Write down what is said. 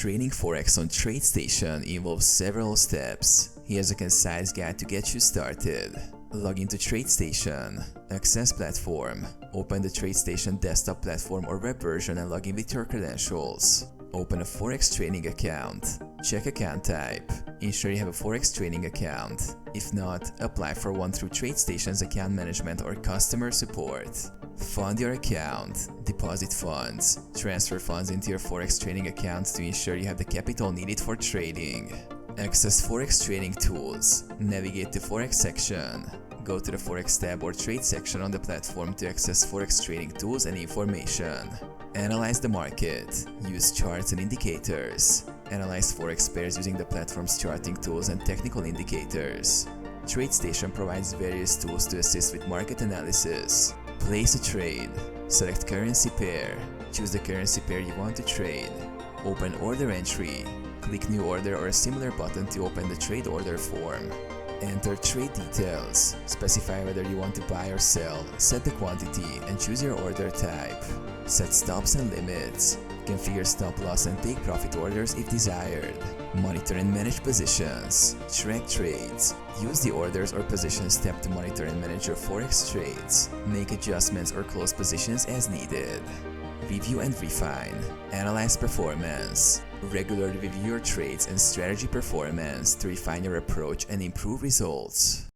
Trading Forex on TradeStation involves several steps. Here's a concise guide to get you started. Log into TradeStation, access platform, open the TradeStation desktop platform or web version and log in with your credentials. Open a Forex trading account, check account type, ensure you have a Forex trading account. If not, apply for one through TradeStation's account management or customer support. Fund your account, deposit funds, transfer funds into your Forex trading account to ensure you have the capital needed for trading. Access Forex trading tools, navigate to Forex section. Go to the Forex tab or Trade section on the platform to access Forex trading tools and information. Analyze the market, use charts and indicators. Analyze Forex pairs using the platform's charting tools and technical indicators. TradeStation provides various tools to assist with market analysis. Place a trade. Select currency pair. Choose the currency pair you want to trade. Open order entry. Click new order or a similar button to open the trade order form. Enter trade details. Specify whether you want to buy or sell. Set the quantity and choose your order type. Set stops and limits. Configure stop loss and take profit orders if desired. Monitor and manage positions. Track trades. Use the orders or positions tab to monitor and manage your Forex trades. Make adjustments or close positions as needed. Review and refine. Analyze performance. Regularly review your trades and strategy performance to refine your approach and improve results.